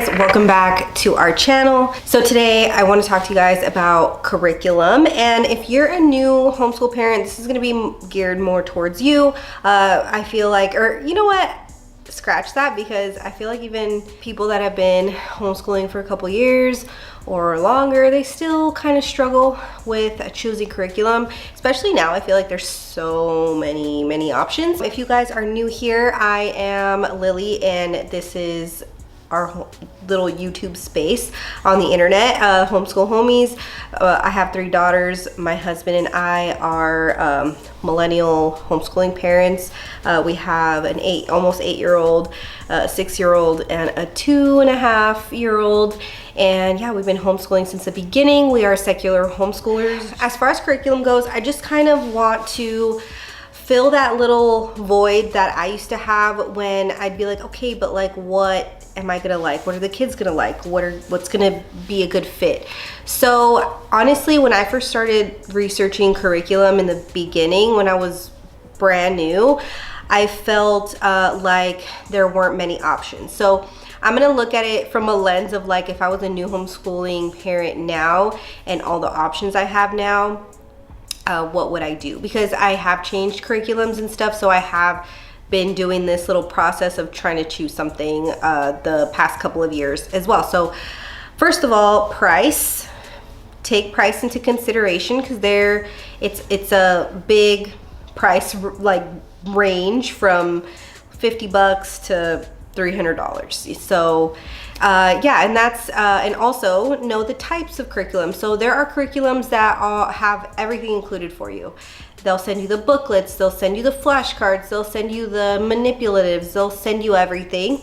guys, welcome back to our channel. So today I want to talk to you guys about curriculum, and if you're a new homeschool parent, this is going to be geared more towards you. I feel like, or you know what, scratch that, because I feel like even people that have been homeschooling for a couple years or longer, they still kind of struggle with choosing curriculum, especially now. I feel like there's so many options. If you guys are new here, I am Lily and this is our little YouTube space on the internet, Homeschool Homies. I have 3 daughters. My husband and I are millennial homeschooling parents. We have an almost 8-year-old, 6-year-old, and a 2.5-year-old. And yeah, we've been homeschooling since the beginning. We are secular homeschoolers. As far as curriculum goes, I just kind of want to fill that little void that I used to have when I'd be like, okay, but like, what am I gonna like? What are the kids gonna like? What's gonna be a good fit? So honestly, when I first started researching curriculum in the beginning, when I was brand new, I felt like there weren't many options. So I'm gonna look at it from a lens of like, if I was a new homeschooling parent now and all the options I have now, what would I do? Because I have changed curriculums and stuff, so I have been doing this little process of trying to choose something the past couple of years as well. So first of all, price. Take price into consideration, because it's a big price like range from $50 to $300. So yeah, and that's and also know the types of curriculum. So there are curriculums that have everything included for you. They'll send you the booklets, they'll send you the flashcards, they'll send you the manipulatives, they'll send you everything,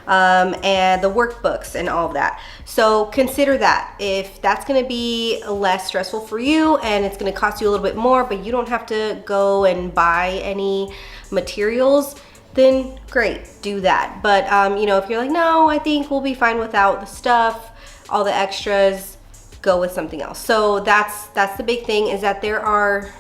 and the workbooks and all of that. So consider that. If that's going to be less stressful for you and it's going to cost you a little bit more, but you don't have to go and buy any materials, then great, do that. But you know, if you're like, no, I think we'll be fine without the stuff, all the extras, go with something else. So that's the big thing, is that there are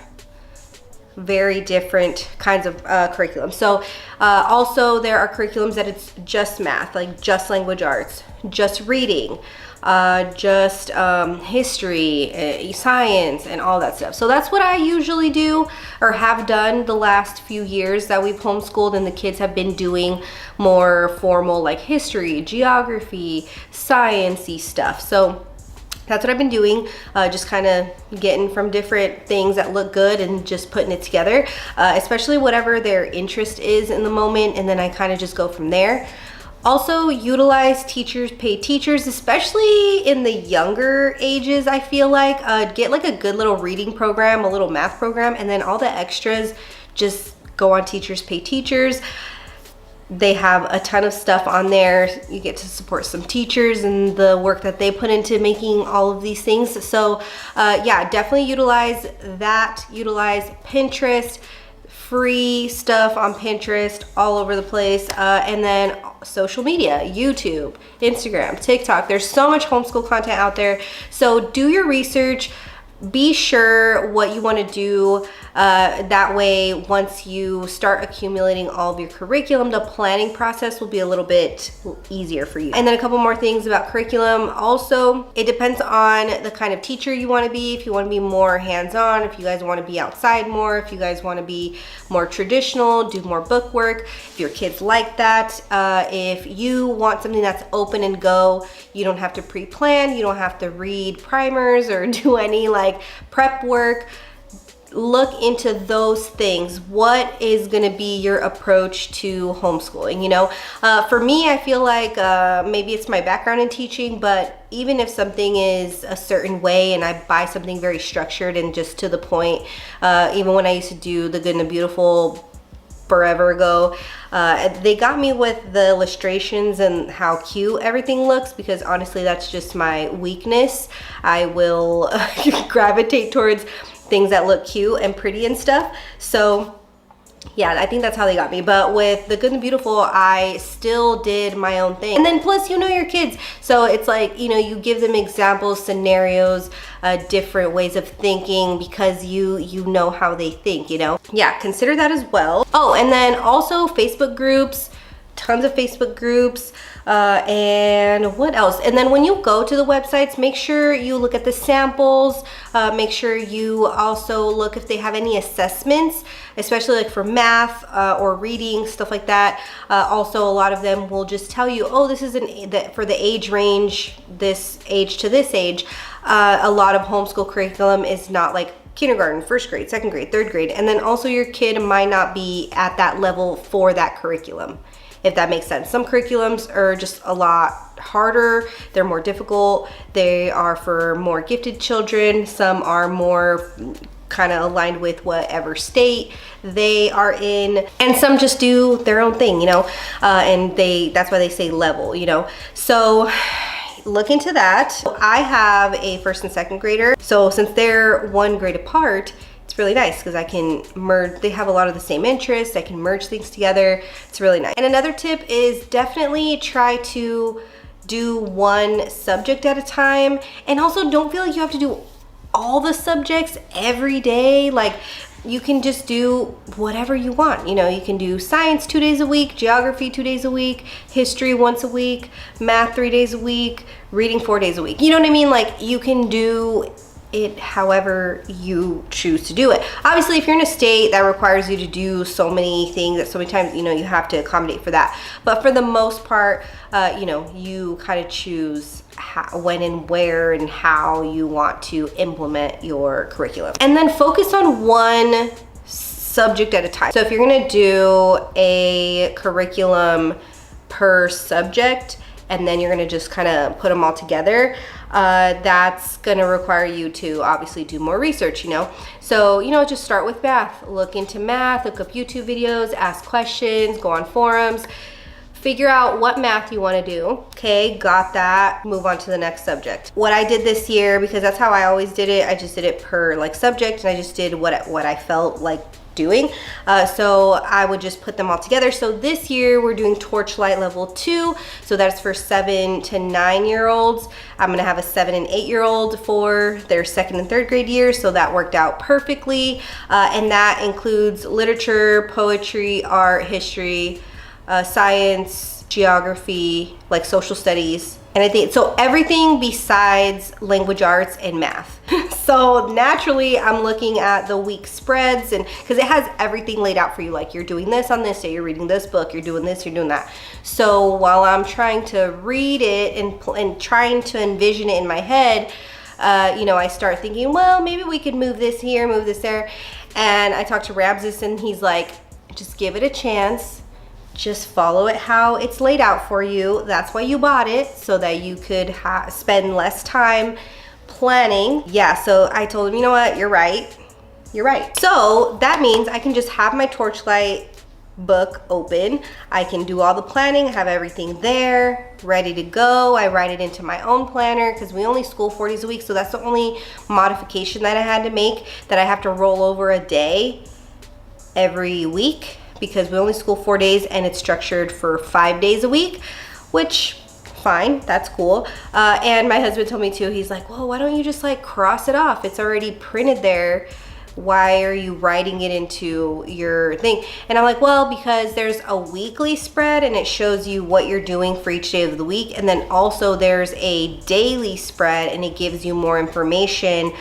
very different kinds of curriculum. So also there are curriculums that it's just math, like just language arts, just reading, just history, science, and all that stuff. So that's what I usually do, or have done the last few years that we've homeschooled, and the kids have been doing more formal like history, geography, science-y stuff. So that's what I've been doing, just kind of getting from different things that look good and just putting it together, especially whatever their interest is in the moment, and then I kind of just go from there. Also, utilize teachers, pay teachers, especially in the younger ages. I feel like get like a good little reading program, a little math program, and then all the extras, just go on teachers, pay teachers. They have a ton of stuff on there. You get to support some teachers and the work that they put into making all of these things. So yeah, definitely utilize that. Utilize Pinterest, free stuff on Pinterest all over the place. And then social media, YouTube, Instagram, TikTok. There's so much homeschool content out there. So do your research. Be sure what you want to do. That way, once you start accumulating all of your curriculum, the planning process will be a little bit easier for you. And then a couple more things about curriculum. Also, it depends on the kind of teacher you want to be. If you want to be more hands-on, if you guys want to be outside more, if you guys want to be more traditional, do more book work, if your kids like that. If you want something that's open and go, you don't have to pre-plan, you don't have to read primers or do any like prep work. Look into those things. What is going to be your approach to homeschooling? You know, for me, I feel like maybe it's my background in teaching, but even if something is a certain way and I buy something very structured and just to the point, even when I used to do The Good and the Beautiful forever ago, they got me with the illustrations and how cute everything looks, because honestly, that's just my weakness. I will gravitate towards things that look cute and pretty and stuff. So yeah, I think that's how they got me. But with The Good and the Beautiful, I still did my own thing. And then plus, you know your kids. So it's like, you know, you give them examples, scenarios, different ways of thinking, because you know how they think, you know? Yeah, consider that as well. Oh, and then also Facebook groups. tons of Facebook groups, and what else? And then when you go to the websites, make sure you look at the samples, make sure you also look if they have any assessments, especially like for math or reading, stuff like that. Also, a lot of them will just tell you, oh, this is for the age range, this age to this age. A lot of homeschool curriculum is not like kindergarten, first grade, second grade, third grade, and then also your kid might not be at that level for that curriculum, if that makes sense. Some curriculums are just a lot harder, they're more difficult, they are for more gifted children, some are more kind of aligned with whatever state they are in, and some just do their own thing, you know, and that's why they say level, you know. So look into that. I have a first and second grader, so since they're 1 grade apart, it's really nice because I can merge, they have a lot of the same interests, I can merge things together. It's really nice. And another tip is definitely try to do one subject at a time, and also don't feel like you have to do all the subjects every day. Like, you can just do whatever you want. You know, you can do science 2 days a week, geography 2 days a week, history once a week, math 3 days a week, reading 4 days a week. You know what I mean? Like, you can do it however you choose to do it. Obviously, if you're in a state that requires you to do so many things that so many times, you know, you have to accommodate for that. But for the most part, you know, you kind of choose when and where and how you want to implement your curriculum. And then focus on one subject at a time. So if you're gonna do a curriculum per subject, and then you're gonna just kind of put them all together, that's gonna require you to obviously do more research, you know. So, you know, just start with math. Look into math, look up YouTube videos, ask questions, go on forums, figure out what math you want to do. Okay, got that. Move on to the next subject. What I did this year, because that's how I always did it, I just did it per like subject, and I just did what I felt like doing. So I would just put them all together. So this year we're doing Torchlight level 2. So that's for 7 to 9-year-olds. I'm gonna have a 7 and 8-year-old for their second and third grade years. So that worked out perfectly. And that includes literature, poetry, art, history, science, geography, like social studies, and I think so everything besides language arts and math. So naturally I'm looking at the week spreads, and because it has everything laid out for you, like you're doing this on this day, you're reading this book, you're doing this, you're doing that. So while I'm trying to read it and trying to envision it in my head, you know, I start thinking, well, maybe we could move this here, move this there. And I talked to Ramses, and he's like, just give it a chance. Just follow it how it's laid out for you. That's why you bought it, so that you could spend less time planning. Yeah, so I told him, you know what, you're right. You're right. So that means I can just have my Torchlight book open. I can do all the planning, have everything there, ready to go. I write it into my own planner because we only school 4 days a week. So that's the only modification that I had to make, that I have to roll over a day every week, because we only school 4 days and it's structured for 5 days a week, which fine, that's cool. And my husband told me too, he's like, well, why don't you just like cross it off? It's already printed there. Why are you writing it into your thing? And I'm like, well, because there's a weekly spread and it shows you what you're doing for each day of the week. And then also there's a daily spread and it gives you more information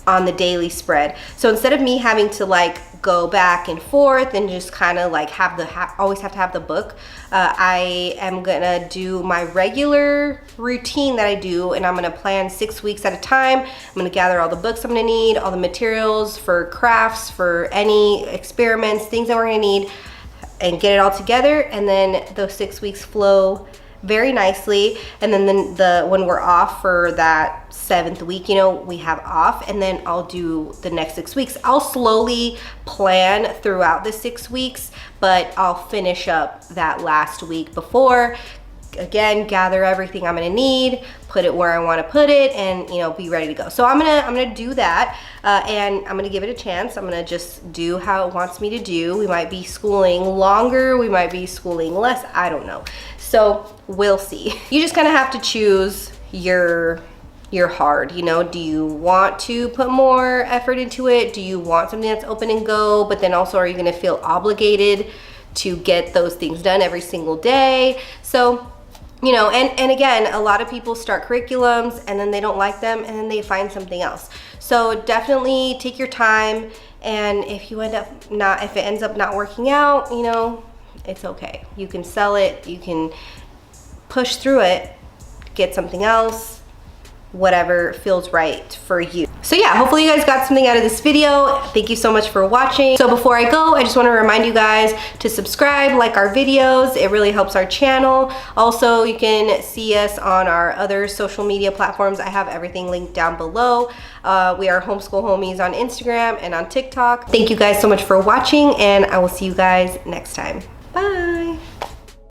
on the daily spread. So instead of me having to like go back and forth and just kind of like always have to have the book, I am gonna do my regular routine that I do, and I'm gonna plan 6 weeks at a time. I'm gonna gather all the books I'm gonna need, all the materials for crafts, for any experiments, things that we're gonna need, and get it all together. And then those 6 weeks flow very nicely. And then when we're off for that 7th week, you know, we have off, and then I'll do the next 6 weeks. I'll slowly plan throughout the 6 weeks, but I'll finish up that last week before. Again, gather everything I'm gonna need, put it where I want to put it, and you know, be ready to go. So I'm gonna do that, and I'm gonna give it a chance. I'm gonna just do how it wants me to do. We might be schooling longer, we might be schooling less, I don't know. So we'll see. You just kind of have to choose your hard, you know. Do you want to put more effort into it? Do you want something that's open and go, but then also are you gonna feel obligated to get those things done every single day. So, you know, and again, a lot of people start curriculums and then they don't like them and then they find something else. So definitely take your time, and if it ends up not working out, you know, it's okay. You can sell it, you can push through it, get something else, whatever feels right for you. So yeah, hopefully you guys got something out of this video. Thank you so much for watching. So before I go, I just want to remind you guys to subscribe, like our videos. It really helps our channel. Also, you can see us on our other social media platforms. I have everything linked down below. We are Homeschool Homies on Instagram and on TikTok. Thank you guys so much for watching, and I will see you guys next time. Bye.